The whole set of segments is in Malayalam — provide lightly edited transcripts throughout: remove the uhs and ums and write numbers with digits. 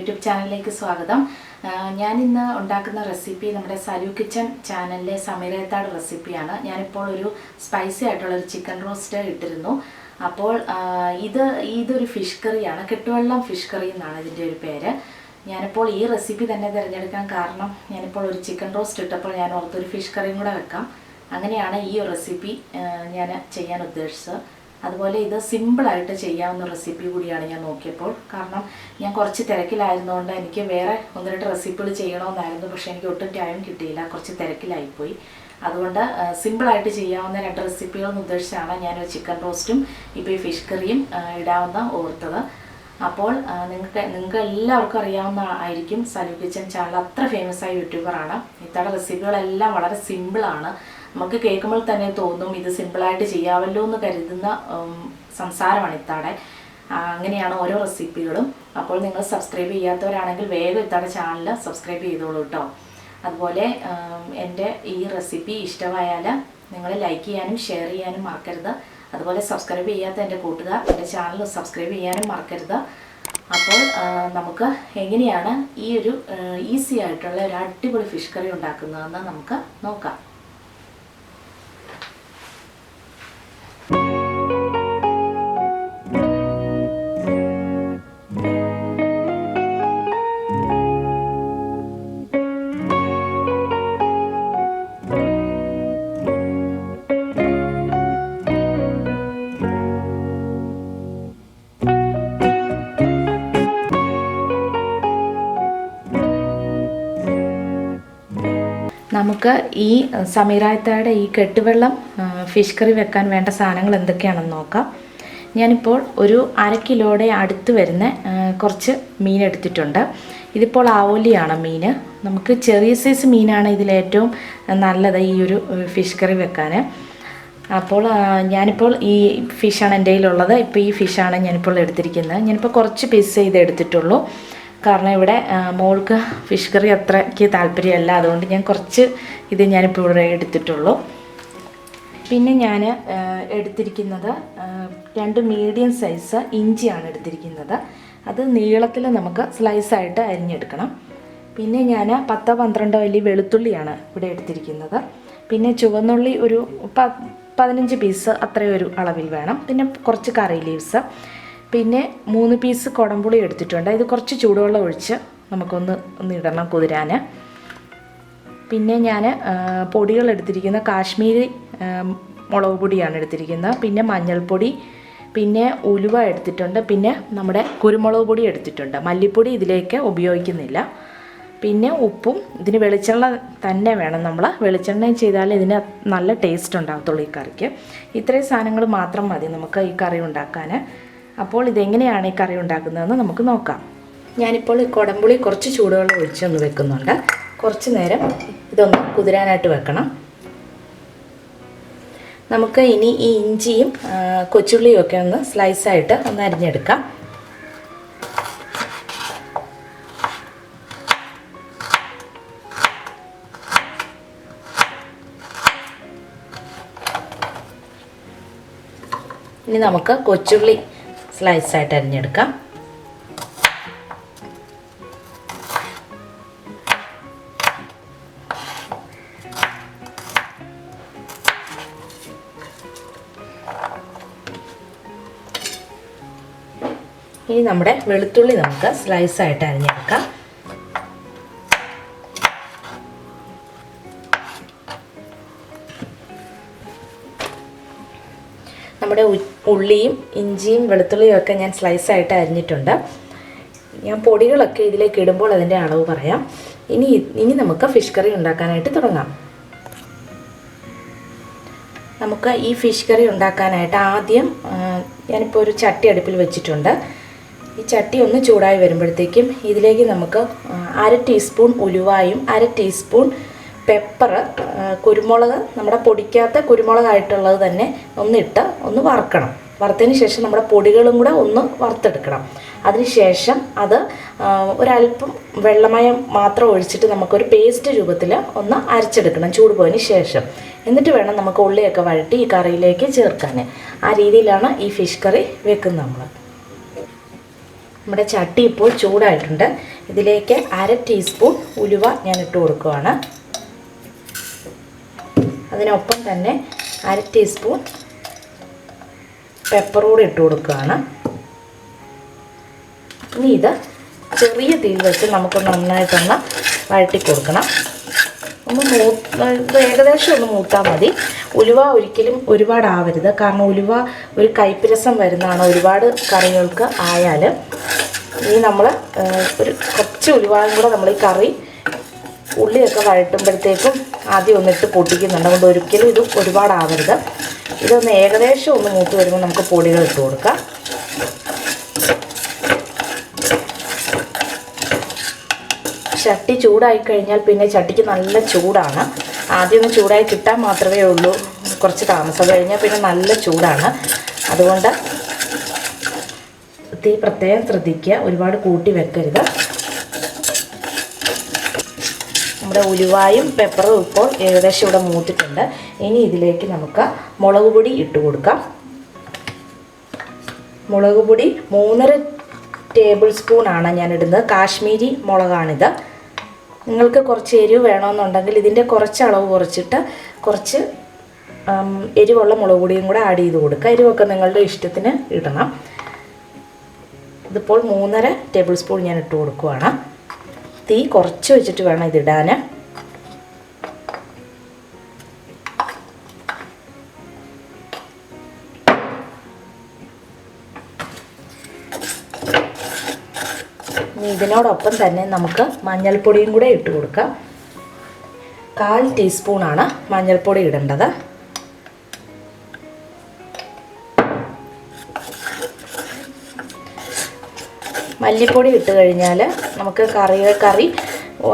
യൂട്യൂബ് ചാനലിലേക്ക് സ്വാഗതം. ഞാൻ ഇന്ന് ഉണ്ടാക്കുന്ന റെസിപ്പി നമ്മുടെ സലു കിച്ചൺ ചാനലിലെ സമീരത്താട് റെസിപ്പിയാണ്. ഞാനിപ്പോൾ ഒരു സ്പൈസി ആയിട്ടുള്ള ഒരു ചിക്കൻ റോസ്റ്റ് ഇട്ടിരുന്നു. അപ്പോൾ ഇതൊരു ഫിഷ് കറിയാണ്. കെട്ടുവള്ളം ഫിഷ് കറി എന്നാണ് ഇതിൻ്റെ ഒരു പേര്. ഞാനിപ്പോൾ ഈ റെസിപ്പി തന്നെ തിരഞ്ഞെടുക്കാൻ കാരണം ഞാനിപ്പോൾ ഒരു ചിക്കൻ റോസ്റ്റ് ഇട്ടപ്പോൾ ഞാൻ ഓർത്തൊരു ഫിഷ് കറിയും കൂടെ വെക്കാം. അങ്ങനെയാണ് ഈ റെസിപ്പി ഞാൻ ചെയ്യാൻ ഉദ്ദേശിച്ചത്. അതുപോലെ ഇത് സിമ്പിളായിട്ട് ചെയ്യാവുന്ന റെസിപ്പി കൂടിയാണ് ഞാൻ നോക്കിയപ്പോൾ. കാരണം ഞാൻ കുറച്ച് തിരക്കിലായിരുന്നുകൊണ്ട് എനിക്ക് വേറെ 1-2 റെസിപ്പികൾ ചെയ്യണമെന്നായിരുന്നു. പക്ഷേ എനിക്ക് ഒട്ടും ടൈം കിട്ടിയില്ല, കുറച്ച് തിരക്കിലായിപ്പോയി. അതുകൊണ്ട് സിമ്പിളായിട്ട് ചെയ്യാവുന്ന 2 റെസിപ്പികളെന്ന് ഉദ്ദേശിച്ചാണ് ഞാനൊരു ചിക്കൻ റോസ്റ്റും ഇപ്പോൾ ഈ ഫിഷ് കറിയും ഇടാവുന്ന ഓർത്തത്. അപ്പോൾ നിങ്ങൾക്ക് എല്ലാവർക്കും അറിയാവുന്ന ആയിരിക്കും, സലു കിച്ചൺ ചാനൽ അത്ര ഫേമസ് ആയ യൂട്യൂബറാണ്. ഇത്തരം റെസിപ്പികളെല്ലാം വളരെ സിമ്പിളാണ്. നമുക്ക് കേൾക്കുമ്പോൾ തന്നെ തോന്നും ഇത് സിമ്പിളായിട്ട് ചെയ്യാമല്ലോ എന്ന് കരുതുന്ന സംസാരമാണ് ഇത്താടെ. അങ്ങനെയാണ് ഓരോ റെസിപ്പികളും. അപ്പോൾ നിങ്ങൾ സബ്സ്ക്രൈബ് ചെയ്യാത്തവരാണെങ്കിൽ വേഗം ഇത്താടെ ചാനൽ സബ്സ്ക്രൈബ് ചെയ്തോളൂ കേട്ടോ. അതുപോലെ എൻ്റെ ഈ റെസിപ്പി ഇഷ്ടമായാൽ നിങ്ങൾ ലൈക്ക് ചെയ്യാനും ഷെയർ ചെയ്യാനും മറക്കരുത്. അതുപോലെ സബ്സ്ക്രൈബ് ചെയ്യാത്ത എൻ്റെ കൂട്ടുകാർ എൻ്റെ ചാനൽ സബ്സ്ക്രൈബ് ചെയ്യാനും മറക്കരുത്. അപ്പോൾ നമുക്ക് എങ്ങനെയാണ് ഈ ഒരു ഈസി ആയിട്ടുള്ള ഒരു അടിപൊളി ഫിഷ് കറി ഉണ്ടാക്കുന്നതെന്ന് നമുക്ക് നോക്കാം. നമുക്ക് ഈ സമീരത്താടെ ഈ കെട്ടുവെള്ളം ഫിഷ് കറി വെക്കാൻ വേണ്ട സാധനങ്ങൾ എന്തൊക്കെയാണെന്ന് നോക്കാം. ഞാനിപ്പോൾ ഒരു 1/2 കിലോയുടെ അടുത്ത് വരുന്ന കുറച്ച് മീൻ എടുത്തിട്ടുണ്ട്. ഇതിപ്പോൾ ആവോലിയാണ് മീൻ. നമുക്ക് ചെറിയ സൈസ് മീനാണ് ഇതിലേറ്റവും നല്ലത് ഈ ഒരു ഫിഷ് കറി വെക്കാൻ. അപ്പോൾ ഞാനിപ്പോൾ ഈ ഫിഷാണ് എൻ്റെ കയ്യിലുള്ളത്. ഇപ്പോൾ ഈ ഫിഷാണ് ഞാനിപ്പോൾ എടുത്തിരിക്കുന്നത്. ഞാനിപ്പോൾ കുറച്ച് പീസ് ചെയ്ത് എടുത്തിട്ടുള്ളൂ. കാരണം ഇവിടെ മോൾക്ക് ഫിഷ് കറി അത്രയ്ക്ക് താല്പര്യമല്ല, അതുകൊണ്ട് ഞാൻ കുറച്ച് ഞാനിപ്പോൾ ഇവിടെ എടുത്തിട്ടുള്ളൂ. പിന്നെ ഞാൻ എടുത്തിരിക്കുന്നത് 2 മീഡിയം സൈസ് ഇഞ്ചിയാണ് എടുത്തിരിക്കുന്നത്. അത് നീളത്തിൽ നമുക്ക് സ്ലൈസായിട്ട് അരിഞ്ഞെടുക്കണം. പിന്നെ ഞാൻ 10-12 വലിയ വെളുത്തുള്ളിയാണ് ഇവിടെ എടുത്തിരിക്കുന്നത്. പിന്നെ ചുവന്നുള്ളി ഒരു 15 പീസ് അത്രയൊരു അളവിൽ വേണം. പിന്നെ കുറച്ച് കറി ലീവ്സ്, പിന്നെ 3 പീസ് കുടംപുളി എടുത്തിട്ടുണ്ട്. ഇത് കുറച്ച് ചൂടുവെള്ളം ഒഴിച്ച് നമുക്കൊന്ന് ഇടണം കുതിരാൻ. പിന്നെ ഞാൻ പൊടികൾ എടുത്തിരിക്കുന്ന കാശ്മീരി മുളക് പൊടിയാണ് എടുത്തിരിക്കുന്നത്. പിന്നെ മഞ്ഞൾപ്പൊടി, പിന്നെ ഉലുവ എടുത്തിട്ടുണ്ട്. പിന്നെ നമ്മുടെ കുരുമുളക് പൊടി എടുത്തിട്ടുണ്ട്. മല്ലിപ്പൊടി ഇതിലേക്ക് ഉപയോഗിക്കുന്നില്ല. പിന്നെ ഉപ്പും. ഇതിന് വെളിച്ചെണ്ണ തന്നെ വേണം. നമ്മൾ വെളിച്ചെണ്ണയും ചെയ്താൽ ഇതിന് നല്ല ടേസ്റ്റ് ഉണ്ടാകത്തുള്ളൂ ഈ കറിക്ക്. ഇത്രയും സാധനങ്ങൾ മാത്രം മതി നമുക്ക് ഈ കറി ഉണ്ടാക്കാൻ. അപ്പോൾ ഇതെങ്ങനെയാണ് ഈ കറി ഉണ്ടാക്കുന്നതെന്ന് നമുക്ക് നോക്കാം. ഞാനിപ്പോൾ ഈ കുടംപുളി കുറച്ച് ചൂടുവെള്ളം ഒഴിച്ചൊന്ന് വെക്കുന്നുണ്ട്. കുറച്ച് നേരം ഇതൊന്ന് കുതിരാനായിട്ട് വെക്കണം. നമുക്ക് ഇനി ഈ ഇഞ്ചിയും കൊച്ചുള്ളിയും ഒക്കെ ഒന്ന് സ്ലൈസായിട്ട് ഒന്ന് അരിഞ്ഞെടുക്കാം. ഇനി നമുക്ക് കൊച്ചുള്ളി സ്ലൈസായിട്ട് അരിഞ്ഞെടുക്കാം. ഇനി നമ്മുടെ വെളുത്തുള്ളി നമുക്ക് സ്ലൈസായിട്ട് അരിഞ്ഞെടുക്കാം. നമ്മുടെ ഉള്ളിയും ഇഞ്ചിയും വെളുത്തുള്ളിയും ഒക്കെ ഞാൻ സ്ലൈസായിട്ട് അരിഞ്ഞിട്ടുണ്ട്. ഞാൻ പൊടികളൊക്കെ ഇതിലേക്ക് ഇടുമ്പോൾ അതിൻ്റെ അളവ് പറയാം. ഇനി നമുക്ക് ഫിഷ് കറി ഉണ്ടാക്കാനായിട്ട് തുടങ്ങാം. നമുക്ക് ഈ ഫിഷ് കറി ഉണ്ടാക്കാനായിട്ട് ആദ്യം ഞാനിപ്പോൾ ഒരു ചട്ടി അടുപ്പിൽ വെച്ചിട്ടുണ്ട്. ഈ ചട്ടി ഒന്ന് ചൂടായി വരുമ്പോഴത്തേക്കും ഇതിലേക്ക് നമുക്ക് 1/2 ടീസ്പൂൺ ഉലുവായും 1/2 ടീസ്പൂൺ പെപ്പർ, കുരുമുളക്, നമ്മുടെ പൊടിക്കാത്ത കുരുമുളകായിട്ടുള്ളത് തന്നെ ഒന്ന് വറുക്കണം. വറുത്തതിന് ശേഷം നമ്മുടെ പൊടികളും കൂടെ ഒന്ന് വറുത്തെടുക്കണം. അതിനുശേഷം അത് ഒരല്പം വെള്ളമയം മാത്രം ഒഴിച്ചിട്ട് നമുക്കൊരു പേസ്റ്റ് രൂപത്തിൽ ഒന്ന് അരച്ചെടുക്കണം ചൂട് പോയതിന് ശേഷം. എന്നിട്ട് വേണം നമുക്ക് ഉള്ളിയൊക്കെ വഴറ്റി ഈ കറിയിലേക്ക് ചേർക്കാൻ. ആ രീതിയിലാണ് ഈ ഫിഷ് കറി വെക്കുന്നത് നമ്മൾ. നമ്മുടെ ചട്ടി ഇപ്പോൾ ചൂടായിട്ടുണ്ട്. ഇതിലേക്ക് 1/2 ടീസ്പൂൺ ഉലുവ ഞാൻ ഇട്ട് കൊടുക്കുകയാണ്. അതിനൊപ്പം തന്നെ 1/2 ടീസ്പൂൺ പെപ്പർ കൂടി ഇട്ട് കൊടുക്കുകയാണ്. ഇനി ഇത് ചെറിയ തീയിൽ വെച്ച് നമുക്ക് നന്നായിട്ടൊന്ന് വഴറ്റി കൊടുക്കണം. ഇത് ഏകദേശം ഒന്ന് മൂത്താൽ മതി. ഉലുവ ഒരിക്കലും ഒരുപാടാവരുത്, കാരണം ഉലുവ ഒരു കയ്പ്പ് രസം വരുന്നതാണ് ഒരുപാട് കറികൾക്ക് ആയാൽ. ഇനി നമ്മൾ കുറച്ച് ഉലുവയും കൂടെ നമ്മൾ ഈ കറി ഉള്ളിയൊക്കെ വഴറ്റുമ്പോഴത്തേക്കും ആദ്യം ഒന്നിട്ട് പൊട്ടിക്കുന്നുണ്ട്. അതുകൊണ്ട് ഒരിക്കലും ഇത് ഒരുപാടാവരുത്. ഇതൊന്ന് ഏകദേശം ഒന്ന് മൂത്ത് വരുമ്പോൾ നമുക്ക് പൊടികൾ ഇട്ട് കൊടുക്കാം. ചട്ടി ചൂടായി കഴിഞ്ഞാൽ പിന്നെ ചട്ടിക്ക് നല്ല ചൂടാണ്. ആദ്യം ഒന്ന് ചൂടായി കിട്ടാൻ മാത്രമേ ഉള്ളൂ കുറച്ച് താമസം, കഴിഞ്ഞാൽ പിന്നെ നല്ല ചൂടാണ്. അതുകൊണ്ട് തീ പ്രത്യേകം ശ്രദ്ധിക്കുക, ഒരുപാട് കൂട്ടി വെക്കരുത്. നമ്മുടെ ഉലുവായും പെപ്പറും ഇപ്പോൾ ഏകദേശം ഇവിടെ മൂത്തിട്ടുണ്ട്. ഇനി ഇതിലേക്ക് നമുക്ക് മുളക് പൊടി ഇട്ട് കൊടുക്കാം. മുളക് പൊടി 3.5 ടേബിൾ സ്പൂണാണ് ഞാൻ ഇടുന്നത്. കാശ്മീരി മുളകാണിത്. നിങ്ങൾക്ക് കുറച്ച് എരിവ് വേണമെന്നുണ്ടെങ്കിൽ ഇതിൻ്റെ കുറച്ച് അളവ് കുറച്ചിട്ട് കുറച്ച് എരിവുള്ള മുളക് പൊടിയും കൂടെ ആഡ് ചെയ്ത് കൊടുക്കുക. എരിവൊക്കെ നിങ്ങളുടെ ഇഷ്ടത്തിന് ഇടണം. ഇതിപ്പോൾ 3.5 ടേബിൾ സ്പൂൺ ഞാൻ ഇട്ട് കൊടുക്കുകയാണ്. തീ കുറച്ച് വെച്ചിട്ട് വേണം ഇതിടാൻ. ഇതിനോടൊപ്പം തന്നെ നമുക്ക് മഞ്ഞൾപ്പൊടിയും കൂടെ ഇട്ട് കൊടുക്കാം. 1/4 ടീസ്പൂണാണ് മഞ്ഞൾപ്പൊടി ഇടേണ്ടത്. മല്ലിപ്പൊടി ഇട്ട് കഴിഞ്ഞാൽ നമുക്ക് കറി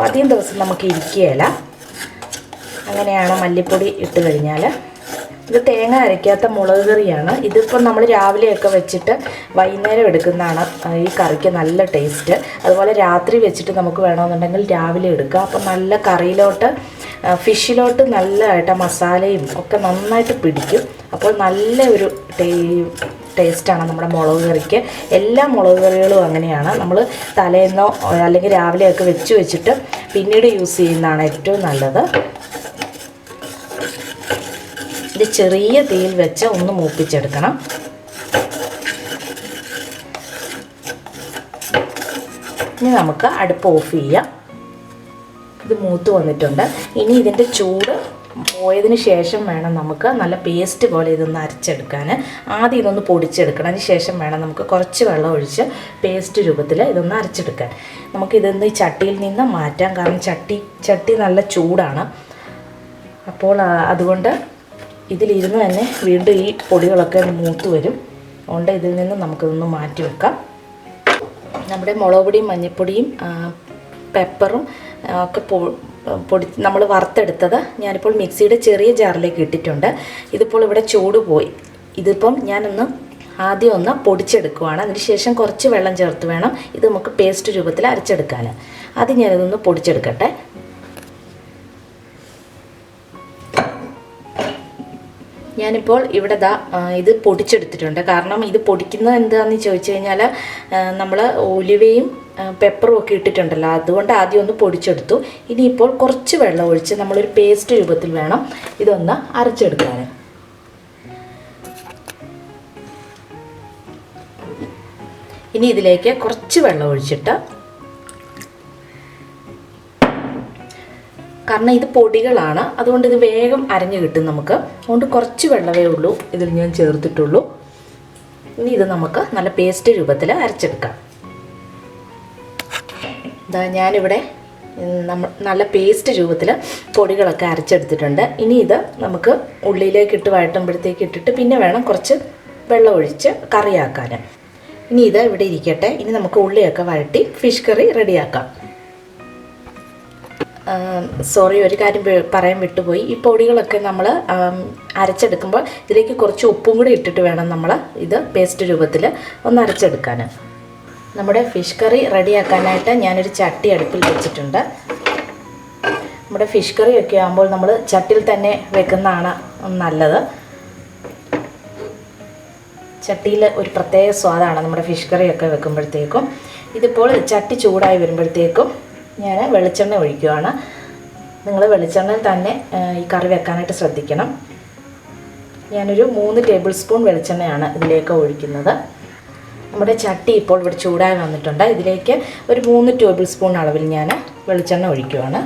അധികം ദിവസം നമുക്ക് ഇരിക്കുകയില്ല. അങ്ങനെയാണ് മല്ലിപ്പൊടി ഇട്ട് കഴിഞ്ഞാൽ. ഇത് തേങ്ങ അരയ്ക്കാത്ത മുളക് കറിയാണ്. ഇതിപ്പോൾ നമ്മൾ രാവിലെയൊക്കെ വെച്ചിട്ട് വൈകുന്നേരം എടുക്കുന്നതാണ് ഈ കറിക്ക് നല്ല ടേസ്റ്റ്. അതുപോലെ രാത്രി വെച്ചിട്ട് നമുക്ക് വേണമെന്നുണ്ടെങ്കിൽ രാവിലെ എടുക്കാം. അപ്പോൾ നല്ല കറിയിലോട്ട് ഫിഷിലോട്ട് നല്ലതായിട്ട് മസാലയും ഒക്കെ നന്നായിട്ട് പിടിക്കും. അപ്പോൾ നല്ല ഒരു ടേസ്റ്റാണ് നമ്മുടെ മുളക് കറിക്ക്. എല്ലാ മുളക് കറികളും അങ്ങനെയാണ്. നമ്മൾ തലേന്നോ അല്ലെങ്കിൽ രാവിലെയൊക്കെ വെച്ചിട്ട് പിന്നീട് യൂസ് ചെയ്യുന്നതാണ് ഏറ്റവും നല്ലത്. ഇത് ചെറിയ തീയിൽ വെച്ച് ഒന്ന് മൂപ്പിച്ചെടുക്കണം. ഇനി നമുക്ക് അടുപ്പ് ഓഫ് ചെയ്യാം. ഇത് മൂത്ത് വന്നിട്ടുണ്ട്. ഇനി ഇതിൻ്റെ ചൂട് പോയതിന് ശേഷം വേണം നമുക്ക് നല്ല പേസ്റ്റ് പോലെ ഇതൊന്ന് അരച്ചെടുക്കാൻ. ആദ്യം ഇതൊന്ന് പൊടിച്ചെടുക്കണം. അതിന് ശേഷം വേണം നമുക്ക് കുറച്ച് വെള്ളം ഒഴിച്ച് പേസ്റ്റ് രൂപത്തിൽ ഇതൊന്ന് അരച്ചെടുക്കാൻ. നമുക്കിതൊന്ന് ഈ ചട്ടിയിൽ നിന്ന് മാറ്റാം, കാരണം ചട്ടി നല്ല ചൂടാണ്. അപ്പോൾ അതുകൊണ്ട് ഇതിലിരുന്ന് തന്നെ വീണ്ടും ഈ പൊടികളൊക്കെ മൂത്ത് വരും. അതുകൊണ്ട് ഇതിൽ നിന്ന് നമുക്കിതൊന്ന് മാറ്റി വെക്കാം. നമ്മുടെ മുളക് പൊടിയും മഞ്ഞൾപ്പൊടിയും പെപ്പറും ഒക്കെ നമ്മൾ വറുത്തെടുത്തത് ഞാനിപ്പോൾ മിക്സിയുടെ ചെറിയ ജാറിലേക്ക് ഇട്ടിട്ടുണ്ട്. ഇതിപ്പോൾ ഇവിടെ ചൂട് പോയി. ഇതിപ്പം ഞാനൊന്ന് ആദ്യം ഒന്ന് പൊടിച്ചെടുക്കുവാണ്. അതിന് ശേഷം കുറച്ച് വെള്ളം ചേർത്ത് വേണം ഇത് നമുക്ക് പേസ്റ്റ് രൂപത്തിൽ അരച്ചെടുക്കാൻ. ആദ്യം ഞാനിതൊന്ന് പൊടിച്ചെടുക്കട്ടെ. ഞാനിപ്പോൾ ഇവിടെ ഇത് പൊടിച്ചെടുത്തിട്ടുണ്ട്. കാരണം ഇത് പൊടിക്കുന്നത് എന്താണെന്ന് ചോദിച്ചു കഴിഞ്ഞാൽ നമ്മൾ ഉലുവയും പെപ്പറും ഒക്കെ ഇട്ടിട്ടുണ്ടല്ലോ, അതുകൊണ്ട് ആദ്യം ഒന്ന് പൊടിച്ചെടുത്തു. ഇനിയിപ്പോൾ കുറച്ച് വെള്ളം ഒഴിച്ച് നമ്മളൊരു പേസ്റ്റ് രൂപത്തിൽ വേണം ഇതൊന്ന് അരച്ചെടുക്കാൻ. ഇനി ഇതിലേക്ക് കുറച്ച് വെള്ളം ഒഴിച്ചിട്ട്, കാരണം ഇത് പൊടികളാണ്, അതുകൊണ്ട് ഇത് വേഗം അരഞ്ഞു കിട്ടും നമുക്ക്. അതുകൊണ്ട് കുറച്ച് വെള്ളമേ ഉള്ളൂ ഇതിൽ ഞാൻ ചേർത്തിട്ടുള്ളൂ. ഇനി ഇത് നമുക്ക് നല്ല പേസ്റ്റ് രൂപത്തിൽ അരച്ചെടുക്കാം. ഞാനിവിടെ നല്ല പേസ്റ്റ് രൂപത്തിൽ പൊടികളൊക്കെ അരച്ചെടുത്തിട്ടുണ്ട്. ഇനി ഇത് നമുക്ക് ഉള്ളിലേക്ക് ഇട്ട് വഴറ്റുമ്പോഴത്തേക്ക് ഇട്ടിട്ട് പിന്നെ വേണം കുറച്ച് വെള്ളം ഒഴിച്ച് കറിയാക്കാൻ. ഇനി ഇത് ഇവിടെ ഇരിക്കട്ടെ. ഇനി നമുക്ക് ഉള്ളിയൊക്കെ വഴറ്റി ഫിഷ് കറി റെഡിയാക്കാം. സോറി, ഒരു കാര്യം പറയാൻ വിട്ടുപോയി. ഈ പൊടികളൊക്കെ നമ്മൾ അരച്ചെടുക്കുമ്പോൾ ഇതിലേക്ക് കുറച്ച് ഉപ്പും കൂടി ഇട്ടിട്ട് വേണം നമ്മൾ ഇത് പേസ്റ്റ് രൂപത്തിൽ ഒന്ന് അരച്ചെടുക്കാൻ. നമ്മുടെ ഫിഷ് കറി റെഡിയാക്കാനായിട്ട് ഞാനൊരു ചട്ടി അടുപ്പിൽ വെച്ചിട്ടുണ്ട്. നമ്മുടെ ഫിഷ് കറിയൊക്കെ ആകുമ്പോൾ നമ്മൾ ചട്ടിയിൽ തന്നെ വെക്കുന്നതാണ് നല്ലത്. ചട്ടിയിൽ ഒരു പ്രത്യേക സ്വാദാണ് നമ്മുടെ ഫിഷ് കറിയൊക്കെ വെക്കുമ്പോഴത്തേക്കും. ഇതിപ്പോൾ ചട്ടി ചൂടായി വരുമ്പോഴത്തേക്കും ഞാൻ വെളിച്ചെണ്ണ ഒഴിക്കുകയാണ്. നിങ്ങൾ വെളിച്ചെണ്ണയിൽ തന്നെ ഈ കറി വെക്കാനായിട്ട് ശ്രദ്ധിക്കണം. ഞാനൊരു 3 ടേബിൾ സ്പൂൺ വെളിച്ചെണ്ണയാണ് ഇതിലേക്ക് ഒഴിക്കുന്നത്. നമ്മുടെ ചട്ടി ഇപ്പോൾ ഇവിടെ ചൂടായി വന്നിട്ടുണ്ട്. ഇതിലേക്ക് ഒരു 3 ടേബിൾ സ്പൂൺ അളവിൽ ഞാൻ വെളിച്ചെണ്ണ ഒഴിക്കുകയാണ്.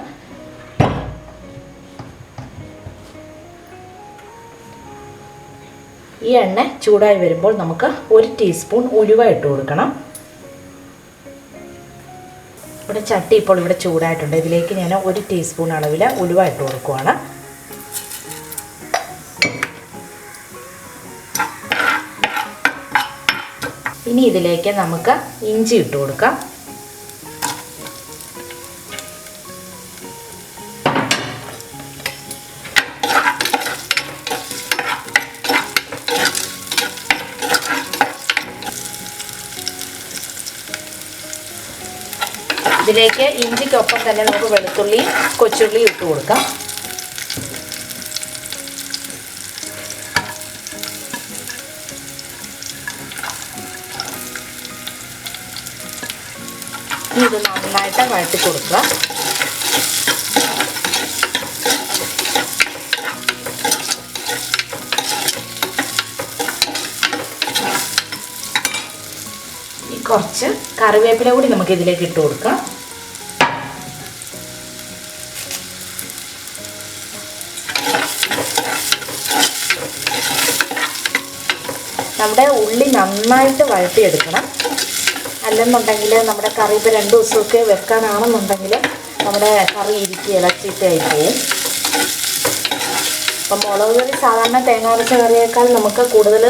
ഈ എണ്ണ ചൂടായി വരുമ്പോൾ നമുക്ക് 1 ടീസ്പൂൺ ഉലുവ ഇട്ട് കൊടുക്കണം. ഇവിടെ ചട്ടി ഇപ്പോൾ ഇവിടെ ചൂടായിട്ടുണ്ട്. ഇതിലേക്ക് ഞാൻ 1 ടീസ്പൂൺ അളവിൽ ഉലുവ ഇട്ട് കൊടുക്കുകയാണ്. ഇനി ഇതിലേക്ക് നമുക്ക് ഇഞ്ചി ഇട്ട് കൊടുക്കാം. ഇതിലേക്ക് ഇഞ്ചിക്കൊപ്പം തന്നെ നമുക്ക് വെളുത്തുള്ളിയും കൊച്ചുള്ളിയും ഇട്ട് കൊടുക്കാം. ഇത് നന്നായിട്ട് വഴറ്റി കൊടുക്കുക. കുറച്ച് കറിവേപ്പില കൂടി നമുക്ക് ഇതിലേക്ക് ഇട്ട് കൊടുക്കാം. നമ്മുടെ ഉള്ളി നന്നായിട്ട് വഴറ്റിയെടുക്കണം. അല്ലെന്നുണ്ടെങ്കിൽ നമ്മുടെ കറി ഇപ്പോൾ 2 ദിവസമൊക്കെ വെക്കാനാണെന്നുണ്ടെങ്കിൽ നമ്മുടെ കറി ഇളച്ചിട്ടായി പോവും. അപ്പം മുളക് കറി സാധാരണ തേങ്ങ അരച്ച കറിയേക്കാൾ നമുക്ക് കൂടുതൽ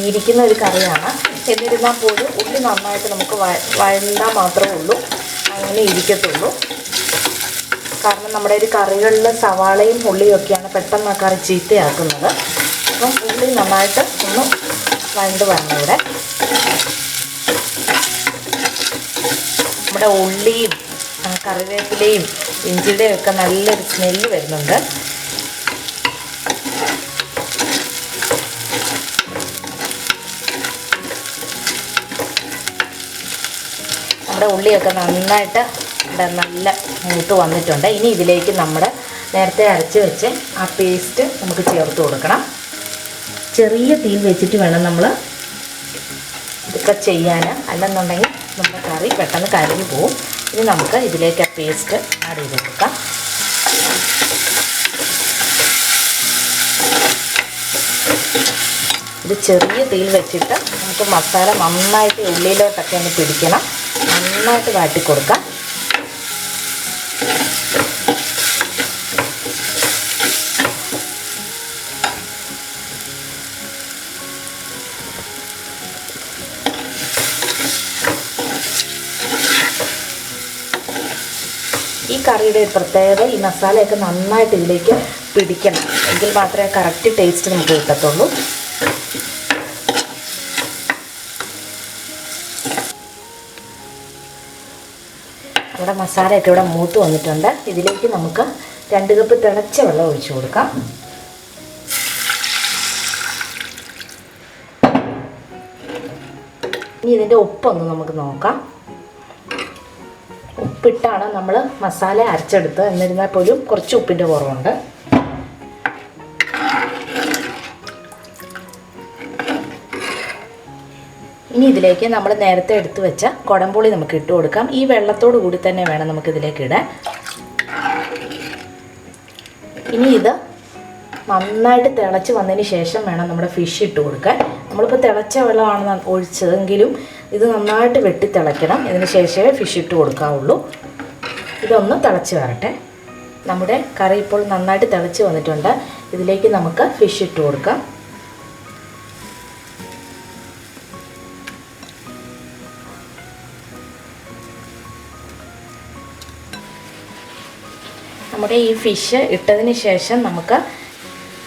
ഇരിക്കുന്ന ഒരു കറിയാണ്. എന്നിരുന്നാൽ പോലും ഉള്ളി നന്നായിട്ട് നമുക്ക് വഴണ്ടാൽ മാത്രമേ ഉള്ളൂ അങ്ങനെ ഇരിക്കത്തുള്ളൂ. കാരണം നമ്മുടെ ഒരു കറികളിൽ സവാളയും ഉള്ളിയും ഒക്കെയാണ് പെട്ടെന്ന് ആ കറി ചീത്തയാക്കുന്നത്. അപ്പം ഉള്ളി നന്നായിട്ട് ഒന്ന് വഴണ്ട് വരണം. ഇവിടെ നമ്മുടെ ഉള്ളിയും കറിവേപ്പിലയും ഇഞ്ചിയുടെയും ഒക്കെ നല്ലൊരു സ്മെല്ല് വരുന്നുണ്ട്. നമ്മുടെ ഉള്ളിയൊക്കെ നന്നായിട്ട് നല്ല മൂത്ത് വന്നിട്ടുണ്ട്. ഇനി ഇതിലേക്ക് നമ്മുടെ നേരത്തെ അരച്ച് വെച്ച് ആ പേസ്റ്റ് നമുക്ക് ചേർത്ത് കൊടുക്കണം. ചെറിയ തീയിൽ വെച്ചിട്ട് വേണം നമ്മൾ ഇതൊക്കെ ചെയ്യാൻ, അല്ലെന്നുണ്ടെങ്കിൽ നമ്മുടെ കറി പെട്ടെന്ന് കരിഞ്ഞു പോവും. ഇനി നമുക്ക് ഇതിലേക്ക് ആ പേസ്റ്റ് ആഡ് ചെയ്ത് കൊടുക്കാം. ഇത് ചെറിയ തീയിൽ വെച്ചിട്ട് നമുക്ക് മസാല നന്നായിട്ട് ഉള്ളിയിലോട്ടൊക്കെ ഒന്ന് പിടിക്കണം. നന്നായിട്ട് വാട്ടി കൊടുക്കാം. ഈ കറിയുടെ പ്രത്യേകത ഈ മസാലയൊക്കെ നന്നായിട്ട് ഇതിലേക്ക് പിടിക്കണം. എങ്കിൽ മാത്രമേ കറക്റ്റ് ടേസ്റ്റ് നമുക്ക് കിട്ടത്തുള്ളൂ. നമ്മുടെ മസാലയൊക്കെ ഇവിടെ മൂത്ത് വന്നിട്ടുണ്ട്. ഇതിലേക്ക് നമുക്ക് 2 കപ്പ് തിളച്ച വെള്ളം ഒഴിച്ചു കൊടുക്കാം. ഇനി ഇതിൻ്റെ ഉപ്പൊന്ന് നമുക്ക് നോക്കാം. ഉപ്പിട്ടാണ് നമ്മൾ മസാല അരച്ചെടുത്ത്. എന്നിരുന്നാൽ പോലും കുറച്ച് ഉപ്പിൻ്റെ കുറവുണ്ട്. ഇനി ഇതിലേക്ക് നമ്മൾ നേരത്തെ എടുത്തു വെച്ച കുടംപുളി നമുക്ക് ഇട്ട് കൊടുക്കാം. ഈ വെള്ളത്തോട് കൂടി തന്നെ വേണം നമുക്കിതിലേക്ക് ഇടാൻ. ഇനി ഇത് നന്നായിട്ട് തിളച്ച് വന്നതിന് ശേഷം വേണം നമ്മുടെ ഫിഷ് ഇട്ട് കൊടുക്കാൻ. നമ്മളിപ്പോൾ തിളച്ച വെള്ളമാണ് ഒഴിച്ചതെങ്കിലും ഇത് നന്നായിട്ട് വെട്ടി തിളയ്ക്കണം. ഇതിന് ശേഷമേ ഫിഷ് ഇട്ട് കൊടുക്കാവുള്ളൂ. ഇതൊന്ന് തിളച്ച് വരട്ടെ. നമ്മുടെ കറി ഇപ്പോൾ നന്നായിട്ട് തിളച്ച് വന്നിട്ടുണ്ട്. ഇതിലേക്ക് നമുക്ക് ഫിഷ് ഇട്ട് കൊടുക്കാം. നമ്മുടെ ഈ ഫിഷ് ഇട്ടതിന് ശേഷം നമുക്ക്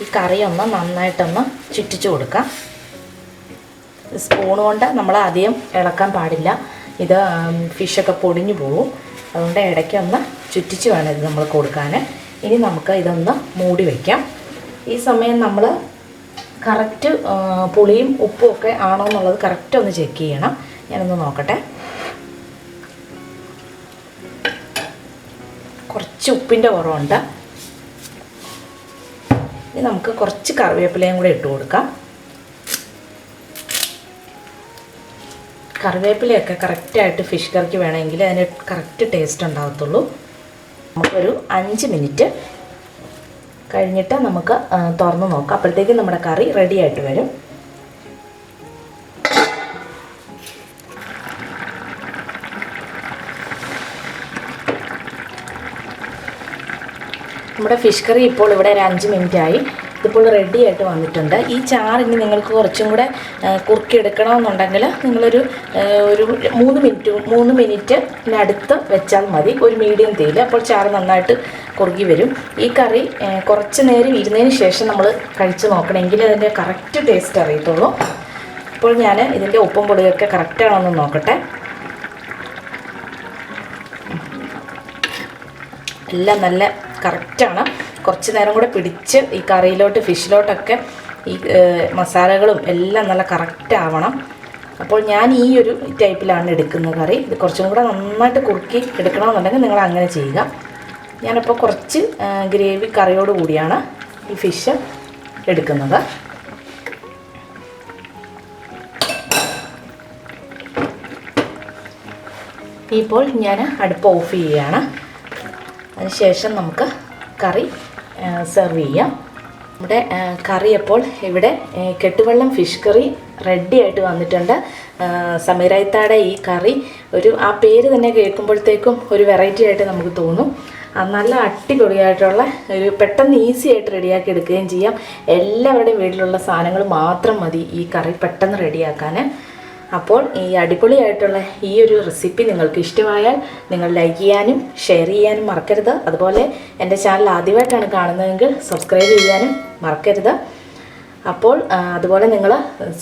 ഈ കറി ഒന്ന് നന്നായിട്ടൊന്ന് ചുറ്റിച്ച് കൊടുക്കാം. സ്പൂൺ കൊണ്ട് നമ്മൾ അധികം ഇളക്കാൻ പാടില്ല. ഇത് ഫിഷൊക്കെ പൊടിഞ്ഞു പോകും. അതുകൊണ്ട് ഇടയ്ക്കൊന്ന് ചുറ്റിച്ച് വേണം ഇത് നമ്മൾ കൊടുക്കാൻ. ഇനി നമുക്ക് ഇതൊന്ന് മൂടി വയ്ക്കാം. ഈ സമയം നമ്മൾ കറക്റ്റ് പുളിയും ഉപ്പും ഒക്കെ ആണോ എന്നുള്ളത് കറക്റ്റ് ഒന്ന് ചെക്ക് ചെയ്യണം. ഞാനൊന്ന് നോക്കട്ടെ. കുറച്ച് ഉപ്പിൻ്റെ കുറവുണ്ട്. ഇനി നമുക്ക് കുറച്ച് കറിവേപ്പിലയും കൂടെ ഇട്ട് കൊടുക്കാം. കറിവേപ്പിലയൊക്കെ കറക്റ്റായിട്ട് ഫിഷ് കറിക്ക് വേണമെങ്കിൽ അതിന് കറക്റ്റ് ടേസ്റ്റ് ഉണ്ടാകത്തുള്ളൂ. നമുക്കൊരു 5 മിനിറ്റ് കഴിഞ്ഞിട്ട് നമുക്ക് തുറന്ന് നോക്കാം. അപ്പോഴത്തേക്കും നമ്മുടെ കറി റെഡി ആയിട്ട് വരും. നമ്മുടെ ഫിഷ് കറി ഇപ്പോൾ ഇവിടെ ഒരു 5 മിനിറ്റായി. ഇതിപ്പോൾ റെഡി ആയിട്ട് വന്നിട്ടുണ്ട്. ഈ ചാറിന് നിങ്ങൾക്ക് കുറച്ചും കൂടെ കുറുക്കിയെടുക്കണമെന്നുണ്ടെങ്കിൽ നിങ്ങളൊരു 3 മിനിറ്റിനടുത്ത് വെച്ചാൽ മതി, ഒരു മീഡിയം തീയിൽ. അപ്പോൾ ചാറ് നന്നായിട്ട് കുറുകി വരും. ഈ കറി കുറച്ച് നേരം ഇരുന്നതിന് ശേഷം നമ്മൾ കഴിച്ച് നോക്കണമെങ്കിൽ അതിൻ്റെ കറക്റ്റ് ടേസ്റ്റ് അറിയത്തുള്ളൂ. ഇപ്പോൾ ഞാൻ ഇതിൻ്റെ ഉപ്പും പൊടിയൊക്കെ കറക്റ്റാണോന്ന് നോക്കട്ടെ. എല്ലാം നല്ല കറക്റ്റാണ്. കുറച്ച് നേരം കൂടെ പിടിച്ച് ഈ കറിയിലോട്ട് ഫിഷിലോട്ടൊക്കെ ഈ മസാലകളും എല്ലാം നല്ല കറക്റ്റ് ആവണം. അപ്പോൾ ഞാൻ ഈ ഒരു ടൈപ്പിലാണ് എടുക്കുന്ന കറി. ഇത് കുറച്ചും കൂടെ നന്നായിട്ട് കുറുക്കി എടുക്കണമെന്നുണ്ടെങ്കിൽ നിങ്ങൾ അങ്ങനെ ചെയ്യുക. ഞാനിപ്പോൾ കുറച്ച് ഗ്രേവി കറിയോട് കൂടിയാണ് ഈ ഫിഷ് എടുക്കുന്നത്. ഇപ്പോൾ ഞാൻ അടുപ്പ് ഓഫ് ചെയ്യുകയാണ്. അതിനുശേഷം നമുക്ക് കറി സെർവ് ചെയ്യാം. നമ്മുടെ കറി അപ്പോൾ ഇവിടെ കെട്ടുവള്ളം ഫിഷ് കറി റെഡി ആയിട്ട് വന്നിട്ടുണ്ട്. സമീറൈത്തയുടെ ഈ കറി ആ പേര് തന്നെ കേൾക്കുമ്പോഴത്തേക്കും ഒരു വെറൈറ്റി ആയിട്ട് നമുക്ക് തോന്നും. നല്ല അടിപൊളിയായിട്ടുള്ള ഒരു പെട്ടെന്ന് ഈസി ആയിട്ട് റെഡിയാക്കി എടുക്കുകയും ചെയ്യാം. എല്ലാവരുടെയും വീട്ടിലുള്ള സാധനങ്ങൾ മാത്രം മതി ഈ കറി പെട്ടെന്ന് റെഡിയാക്കാൻ. അപ്പോൾ ഈ അടിപൊളിയായിട്ടുള്ള ഈ ഒരു റെസിപ്പി നിങ്ങൾക്ക് ഇഷ്ടമായാൽ നിങ്ങൾ ലൈക്ക് ചെയ്യാനും ഷെയർ ചെയ്യാനും മറക്കരുത്. അതുപോലെ എൻ്റെ ചാനൽ ആദ്യമായിട്ടാണ് കാണുന്നതെങ്കിൽ സബ്സ്ക്രൈബ് ചെയ്യാനും മറക്കരുത്. അപ്പോൾ അതുപോലെ നിങ്ങൾ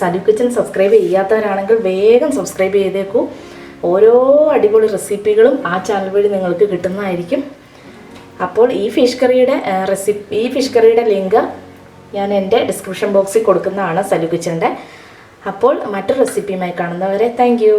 സലു കിച്ചൻ സബ്സ്ക്രൈബ് ചെയ്യാത്തവരാണെങ്കിൽ വേഗം സബ്സ്ക്രൈബ് ചെയ്തേക്കൂ. ഓരോ അടിപൊളി റെസിപ്പികളും ആ ചാനൽ വഴി നിങ്ങൾക്ക് കിട്ടുന്നതായിരിക്കും. അപ്പോൾ ഈ ഫിഷ് കറിയുടെ ലിങ്ക് ഞാൻ എൻ്റെ ഡിസ്ക്രിപ്ഷൻ ബോക്സിൽ കൊടുക്കുന്നതാണ്, സലു കിച്ചൻ്റെ. അപ്പോൾ മറ്റൊരു റെസിപ്പിയുമായി കാണുന്നവരെ താങ്ക് യു.